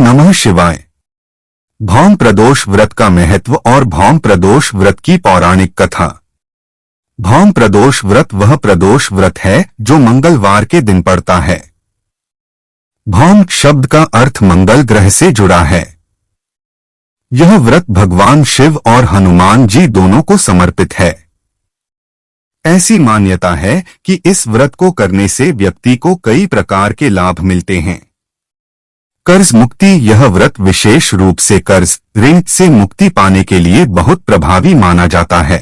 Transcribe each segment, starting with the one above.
नमः शिवाय। भौम प्रदोष व्रत का महत्व और भौम प्रदोष व्रत की पौराणिक कथा। भौम प्रदोष व्रत वह प्रदोष व्रत है जो मंगलवार के दिन पड़ता है। भौम शब्द का अर्थ मंगल ग्रह से जुड़ा है। यह व्रत भगवान शिव और हनुमान जी दोनों को समर्पित है। ऐसी मान्यता है कि इस व्रत को करने से व्यक्ति को कई प्रकार के लाभ मिलते हैं। कर्ज मुक्ति। यह व्रत विशेष रूप से कर्ज ऋण से मुक्ति पाने के लिए बहुत प्रभावी माना जाता है।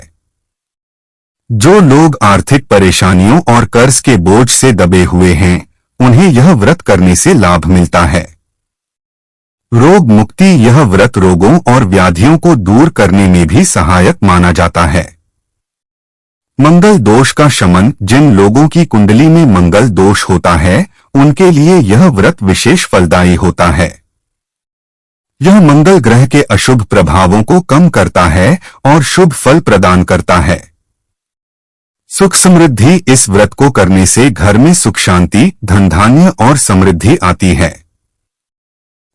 जो लोग आर्थिक परेशानियों और कर्ज के बोझ से दबे हुए हैं, उन्हें यह व्रत करने से लाभ मिलता है। रोग मुक्ति। यह व्रत रोगों और व्याधियों को दूर करने में भी सहायक माना जाता है। मंगल दोष का शमन। जिन लोगों की कुंडली में मंगल दोष होता है, उनके लिए यह व्रत विशेष फलदायी होता है। यह मंगल ग्रह के अशुभ प्रभावों को कम करता है और शुभ फल प्रदान करता है। सुख समृद्धि। इस व्रत को करने से घर में सुख शांति, धन धान्य और समृद्धि आती है।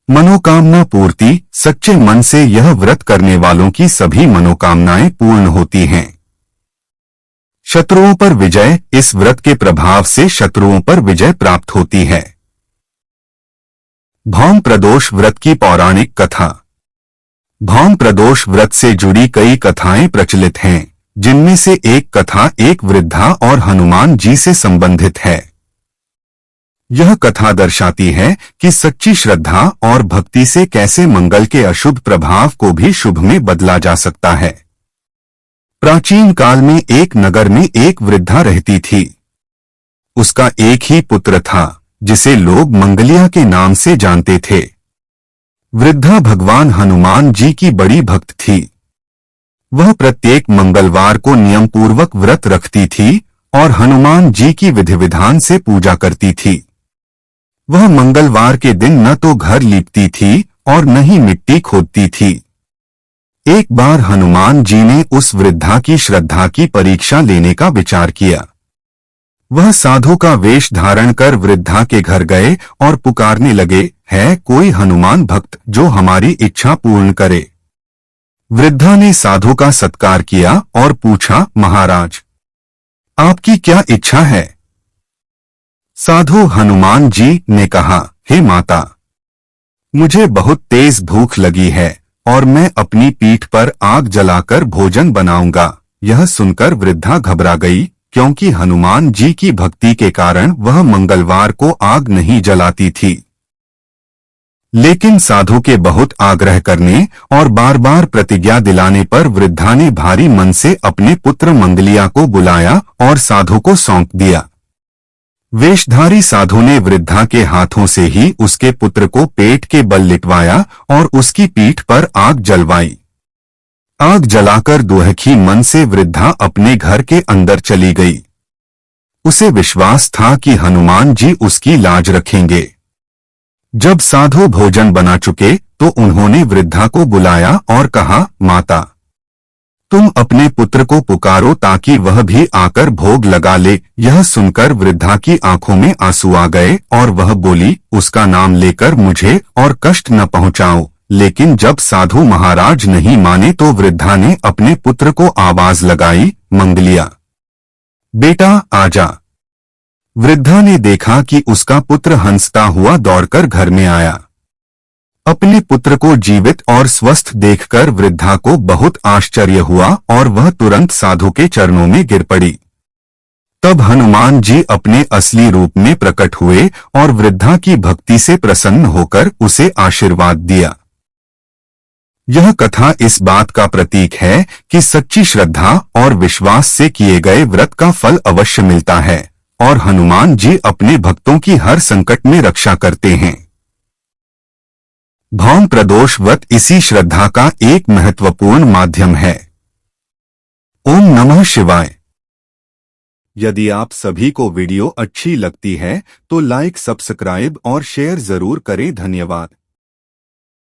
मनोकामना पूर्ति। सच्चे मन से यह व्रत करने वालों की सभी मनोकामनाएं पूर्ण होती हैं। शत्रुओं पर विजय। इस व्रत के प्रभाव से शत्रुओं पर विजय प्राप्त होती है। भौम प्रदोष व्रत की पौराणिक कथा। भौम प्रदोष व्रत से जुड़ी कई कथाएं प्रचलित हैं, जिनमें से एक कथा एक वृद्धा और हनुमान जी से संबंधित है। यह कथा दर्शाती है कि सच्ची श्रद्धा और भक्ति से कैसे मंगल के अशुभ प्रभाव को भी शुभ में बदला जा सकता है। प्राचीन काल में एक नगर में एक वृद्धा रहती थी। उसका एक ही पुत्र था, जिसे लोग मंगलिया के नाम से जानते थे। वृद्धा भगवान हनुमान जी की बड़ी भक्त थी। वह प्रत्येक मंगलवार को नियम पूर्वक व्रत रखती थी और हनुमान जी की विधि विधान से पूजा करती थी। वह मंगलवार के दिन न तो घर लीपती थी और न ही मिट्टी खोदती थी। एक बार हनुमान जी ने उस वृद्धा की श्रद्धा की परीक्षा लेने का विचार किया। वह साधु का वेश धारण कर वृद्धा के घर गए और पुकारने लगे, है कोई हनुमान भक्त जो हमारी इच्छा पूर्ण करे। वृद्धा ने साधु का सत्कार किया और पूछा, महाराज, आपकी क्या इच्छा है? साधु हनुमान जी ने कहा, हे माता, मुझे बहुत तेज भूख लगी है और मैं अपनी पीठ पर आग जलाकर भोजन बनाऊंगा। यह सुनकर वृद्धा घबरा गई, क्योंकि हनुमान जी की भक्ति के कारण वह मंगलवार को आग नहीं जलाती थी। लेकिन साधु के बहुत आग्रह करने और बार बार प्रतिज्ञा दिलाने पर वृद्धा ने भारी मन से अपने पुत्र मंगलिया को बुलाया और साधु को सौंप दिया। वेशधारी साधु ने वृद्धा के हाथों से ही उसके पुत्र को पेट के बल लिटवाया और उसकी पीठ पर आग जलवाई। आग जलाकर दुखी मन से वृद्धा अपने घर के अंदर चली गई। उसे विश्वास था कि हनुमान जी उसकी लाज रखेंगे। जब साधु भोजन बना चुके तो उन्होंने वृद्धा को बुलाया और कहा, माता, तुम अपने पुत्र को पुकारो ताकि वह भी आकर भोग लगा ले। यह सुनकर वृद्धा की आंखों में आंसू आ गए और वह बोली, उसका नाम लेकर मुझे और कष्ट न पहुंचाओ। लेकिन जब साधु महाराज नहीं माने तो वृद्धा ने अपने पुत्र को आवाज लगाई, मंगलिया, बेटा आजा। वृद्धा ने देखा कि उसका पुत्र हंसता हुआ दौड़कर घर में आया। अपने पुत्र को जीवित और स्वस्थ देखकर वृद्धा को बहुत आश्चर्य हुआ और वह तुरंत साधु के चरणों में गिर पड़ी। तब हनुमान जी अपने असली रूप में प्रकट हुए और वृद्धा की भक्ति से प्रसन्न होकर उसे आशीर्वाद दिया। यह कथा इस बात का प्रतीक है कि सच्ची श्रद्धा और विश्वास से किए गए व्रत का फल अवश्य मिलता है और हनुमान जी अपने भक्तों की हर संकट में रक्षा करते हैं। भौम प्रदोष व्रत इसी श्रद्धा का एक महत्वपूर्ण माध्यम है। ओम नमः शिवाय। यदि आप सभी को वीडियो अच्छी लगती है तो लाइक, सब्सक्राइब और शेयर जरूर करें। धन्यवाद।